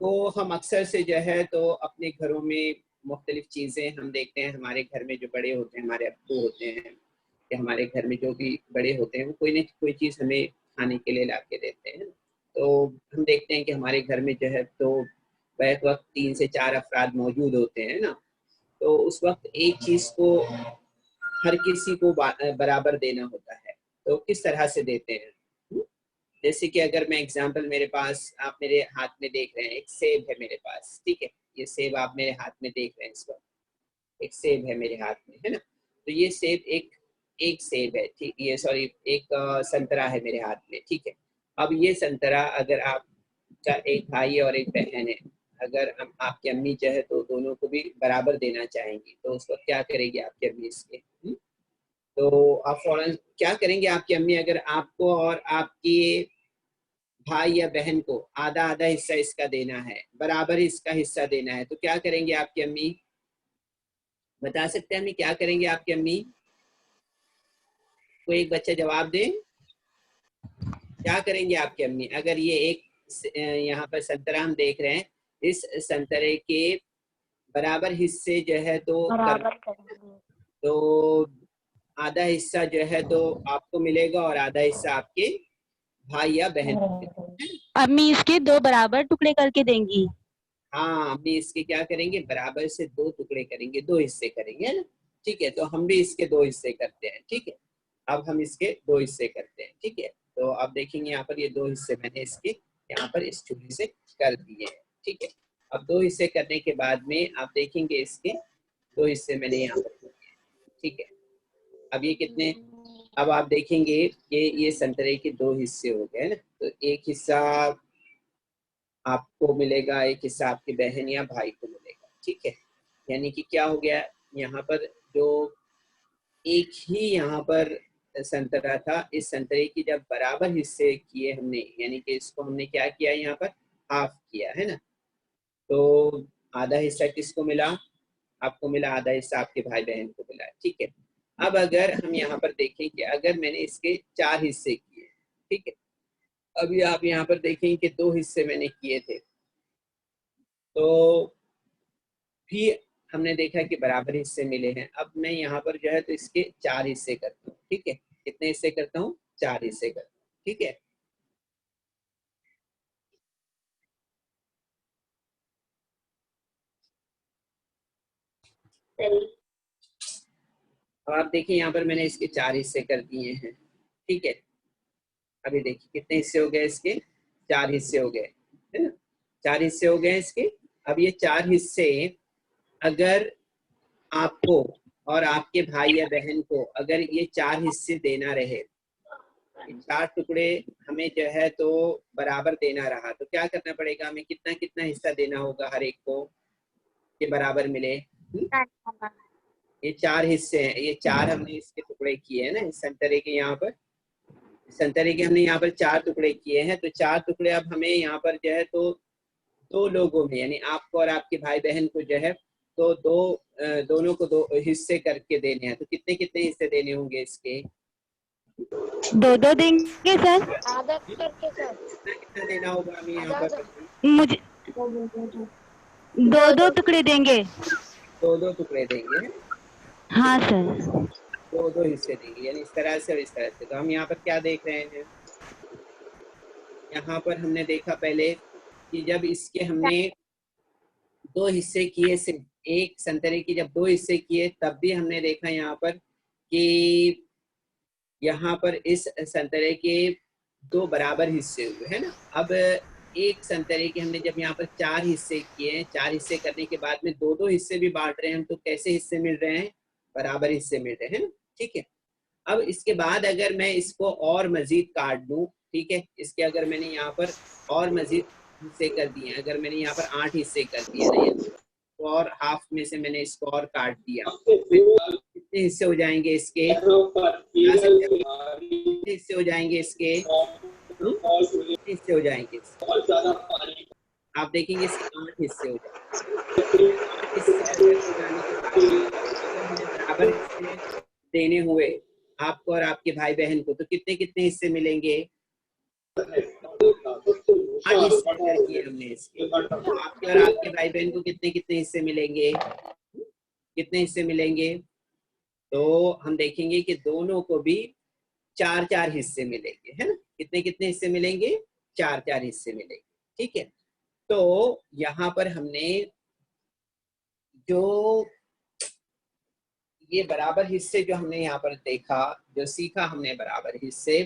तो हम अक्सर से जो है तो अपने घरों में मुख्तलिफ चीज़ें हम देखते हैं। हमारे घर में जो बड़े होते हैं, हमारे अब्बू होते हैं या हमारे घर में जो भी बड़े होते हैं, वो कोई न कोई चीज़ हमें खाने के लिए ला के देते हैं। तो हम देखते हैं कि हमारे घर में जो है तो बैक वक्त 3 से 4 अफराद मौजूद होते हैं ना, तो उस वक्त एक चीज़ को हर किसी को बराबर देना होता है। तो किस तरह से देते हैं? जैसे कि अगर मैं एग्जांपल, मेरे पास, आप मेरे हाथ में देख रहे हैं, एक सेब है मेरे पास, ठीक है? ये सेब आप मेरे हाथ में देख रहे हैं इस वक्त, एक सेब है मेरे हाथ में, है ना? तो ये सेब एक सेब है, ठीक, ये सॉरी एक संतरा है मेरे हाथ में, ठीक है? अब ये संतरा अगर आपका एक भाई और एक बहन है, अगर आपकी अम्मी चाहे तो दोनों को भी बराबर देना चाहेंगी, तो उस वक्त क्या करेगी आपकी अम्मी इसके? तो आप फौरन क्या करेंगे आपकी अम्मी, अगर आपको और आपके भाई या बहन को आधा आधा हिस्सा इसका देना है, बराबर इसका हिस्सा देना है, तो क्या करेंगे आपकी अम्मी? बता सकते हैं अम्मी क्या करेंगे आपकी अम्मी? कोई एक बच्चा जवाब दे, क्या करेंगे आपकी अम्मी? अगर ये एक यहाँ पर संतरा हम देख रहे हैं, इस संतरे के बराबर हिस्से जो है तो बराबर करेंगे, तो आधा हिस्सा जो है तो आपको मिलेगा और आधा हिस्सा आपके भाई या बहन को मिलेगा। अम्मी इसके 2 बराबर टुकड़े करके देंगी। हाँ, अम्मी इसके क्या करेंगे? बराबर से 2 टुकड़े करेंगे, 2 हिस्से करेंगे, है ना? ठीक है, तो हम भी इसके 2 हिस्से करते हैं, ठीक है? अब हम इसके 2 हिस्से करते हैं, ठीक है? तो आप देखेंगे यहाँ पर ये 2 हिस्से मैंने इसके यहाँ पर इस चूड़ी से कर दिए हैं, ठीक है? अब 2 हिस्से करने के बाद में आप देखेंगे इसके 2 हिस्से मैंने यहाँ पर किए हैं, ठीक है? अब ये कितने, अब आप देखेंगे कि ये संतरे के 2 हिस्से हो गए ना, तो एक हिस्सा आपको मिलेगा, एक हिस्सा आपकी बहन या भाई को मिलेगा, ठीक है? यानी कि क्या हो गया, यहाँ पर जो एक ही यहाँ पर संतरा था, इस संतरे की जब बराबर हिस्से किए हमने, यानी कि इसको हमने क्या किया, यहाँ पर हाफ किया, है ना? तो आधा हिस्सा किसको मिला? आपको मिला। आधा हिस्सा आपके भाई बहन को मिला, ठीक है? अब अगर हम यहाँ पर देखें कि अगर मैंने इसके 4 हिस्से किए, ठीक है? अभी आप यहाँ पर देखें कि 2 हिस्से मैंने किए थे, तो भी हमने देखा कि बराबर हिस्से मिले हैं। अब मैं यहाँ पर जो है तो इसके 4 हिस्से करता हूँ, ठीक है? कितने हिस्से करता हूँ? 4 हिस्से करता हूँ, ठीक है? अब आप देखिए यहाँ पर मैंने इसके 4 हिस्से कर दिए हैं, ठीक है? अभी देखिए कितने हिस्से हो गए इसके? 4 हिस्से हो गए, है ना? 4 हिस्से हो गए इसके। अब ये 4 हिस्से अगर आपको और आपके भाई या बहन को अगर ये 4 हिस्से देना रहे, 4 टुकड़े हमें जो है तो बराबर देना रहा, तो क्या करना पड़ेगा हमें? कितना कितना हिस्सा देना होगा हर एक को कि बराबर मिले? ये 4 हिस्से हैं, ये 4 हमने इसके टुकड़े किए हैं ना, इस संतरे के यहाँ पर, संतरे के हमने यहाँ पर 4 टुकड़े किए हैं, तो 4 टुकड़े अब हमें यहाँ पर जो है तो 2 लोगों में, यानी आपको और आपके भाई बहन को जो है तो दोनों को 2 हिस्से करके देने हैं, तो कितने कितने हिस्से देने होंगे इसके? 2-2 देंगे सर। आधा करके सर, कितना कितना देना होगा हमें यहाँ पर? मुझे 2-2 टुकड़े देंगे। 2-2 टुकड़े देंगे, हाँ सर। 2-2 हिस्से देंगे, यानी इस तरह से और इस तरह से। तो हम यहाँ पर क्या देख रहे हैं? यहाँ पर हमने देखा पहले कि जब इसके हमने 2 हिस्से किए, सिर्फ एक संतरे की जब 2 हिस्से किए, तब भी हमने देखा यहाँ पर कि यहाँ पर इस संतरे के 2 बराबर हिस्से हुए, है ना? अब एक संतरे के हमने जब यहाँ पर 4 हिस्से किए, 4 हिस्से करने के बाद में 2-2 हिस्से भी बांट रहे हैं हम, तो कैसे हिस्से मिल रहे हैं? बराबर हिस्से मिल रहे हैं ना, ठीक है? अब इसके बाद अगर मैं इसको और मजीद काट दूं, ठीक है, इसके अगर मैंने यहाँ पर और मजीद हिस्से कर दिए, अगर मैंने यहाँ पर 8 हिस्से कर दिए ना, तो और हाफ में से मैंने इसको और काट दिया, कितने हिस्से हो जाएंगे इसके? कितने हिस्से हो जाएंगे इसके? कितने हिस्से हो जाएंगे इसके? आप देखेंगे इसके 8 हिस्से हो जाएंगे। 8 हिस्से हो जाने के बाद अगर हमें बराबर हिस्से देने हुए आपको और आपके भाई बहन को, तो कितने कितने हिस्से मिलेंगे? 8 हिस्से कर किए हमने इसके। तो आपके और आपके भाई बहन को कितने कितने हिस्से मिलेंगे, कितने हिस्से मिलेंगे? तो हम देखेंगे कि दोनों को भी 4-4 हिस्से मिलेंगे, है ना। कितने कितने हिस्से मिलेंगे? 4-4 हिस्से मिलेंगे, ठीक है। तो यहाँ पर हमने जो ये बराबर हिस्से जो हमने यहाँ पर देखा, जो सीखा हमने बराबर हिस्से,